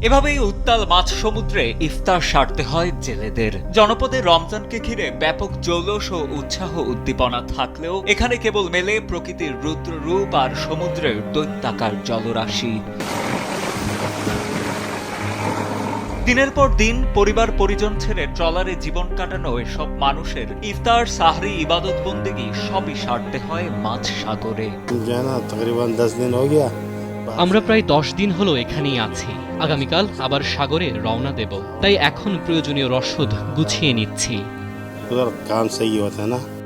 এভাবেই উত্তাল মাছ সমুদ্রে ইফতার সারতে হয় জেলেদের। জনপদে রমজানকে ঘিরে ব্যাপক জৌলস ও উৎসাহ উদ্দীপনা থাকলেও এখানে কেবল মেলে প্রকৃতির রুদ্র রূপ আর সমুদ্রের দৈত্যাকার জলরাশি। দিনের পর দিন পরিবার পরিজন ছেড়ে ট্রলারে জীবন কাটানো এসব মানুষের ইফতার, সাহরি, ইবাদত বন্দেগী সবই সারতে হয় মাঝ সাগরে। আমরা প্রায় 10 দিন হলো এখানেই আছি। আগামীকাল আবার সাগরে রওনা দেব, তাই এখন প্রয়োজনীয় রসদ গুছিয়ে নিচ্ছি।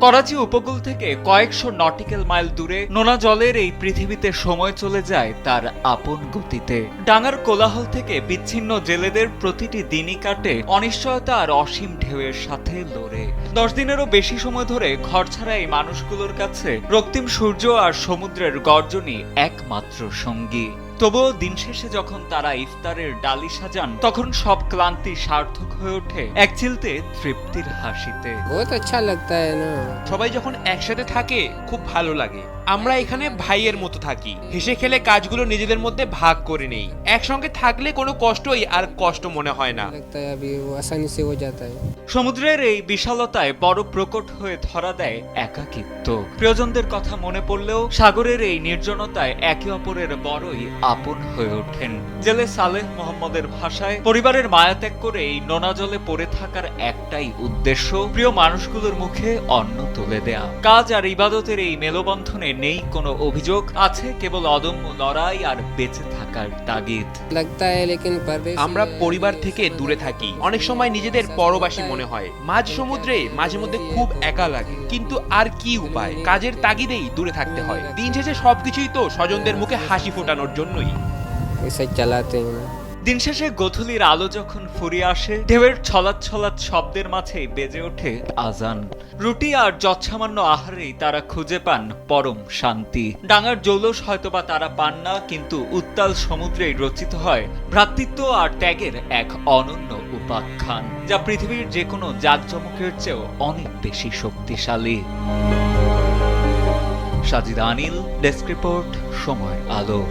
করাচি উপকূল থেকে কয়েকশো নটিক্যাল মাইল দূরে নোনা জলের এই পৃথিবীতে সময় চলে যায় তার আপন গতিতে। ডাঙার কোলাহল থেকে বিচ্ছিন্ন জেলেদের প্রতিটি দিনই কাটে অনিশ্চয়তা আর অসীম ঢেউয়ের সাথে লড়ে। 10 দিনেরও বেশি সময় ধরে ঘরছাড়া এই মানুষগুলোর কাছে রক্তিম সূর্য আর সমুদ্রের গর্জনই একমাত্র সঙ্গী। তবুও দিন শেষে যখন তারা ইফতারের ডালি সাজান, তখন সব ক্লান্তি সার্থক হয়ে ওঠে এক চিলতে তৃপ্তির হাসিতে। সবাই যখন একসাথে থাকে খুব ভালো লাগে। আমরা এখানে ভাইয়ের মতো থাকি, হেসে খেলে কাজগুলো নিজেদের মধ্যে ভাগ করে নেই। একসঙ্গে থাকলে কোনো কষ্টই আর কষ্ট মনে হয় না। সমুদ্রের এই বিশালতায় বড় প্রকট হয়ে ধরা দেয় একাকিত্ব। প্রিয়জনদের কথা মনে পড়লেও সাগরের এই নির্জনতায় একে অপরের বড়ই আপন হয়ে ওঠেন। জেলে সালেহ মোহাম্মদের ভাষায়, পরিবারের মায়া ত্যাগ করে এই নোনা জলে পড়ে থাকার একটাই উদ্দেশ্য, প্রিয় মানুষগুলোর মুখে অন্ন তুলে দেয়া। কাজ আর ইবাদতের এই মেলবন্ধনে নেই কোনো অভিযোগ, আছে কেবল অদম্য লড়াই আর বেঁচে থাকার তাগিদ। আমরা পরিবার থেকে দূরে থাকি, অনেক সময় নিজেদের পরবাসী মনে হয়। মাঝ সমুদ্রে মাঝে মধ্যে খুব একা লাগে, কিন্তু আর কি উপায়, কাজের তাগিদেই দূরে থাকতে হয়। দিন শেষে সবকিছুই তো স্বজনদের মুখে হাসি ফোটানোর জন্যই। দিন শেষে গোধূলির আলো যখন ফুরিয়ে আসে, ঢেউয়ের ছলাৎ ছলাৎ শব্দের মাঝেই বেজে ওঠে আজান। রুটি আর যৎসামান্য আহারেই তারা খুঁজে পান পরম শান্তি। ডাঙার জৌলস হয়তোবা তারা পান না, কিন্তু উত্তাল সমুদ্রেই রচিত হয় ভ্রাতৃত্ব আর ত্যাগের এক অনন্য উপাখ্যান, যা পৃথিবীর যে কোনো জাঁকজমকের চেয়েও অনেক বেশি শক্তিশালী। সাজিদ আনিল, ডেস্ক রিপোর্ট, সময় আলো।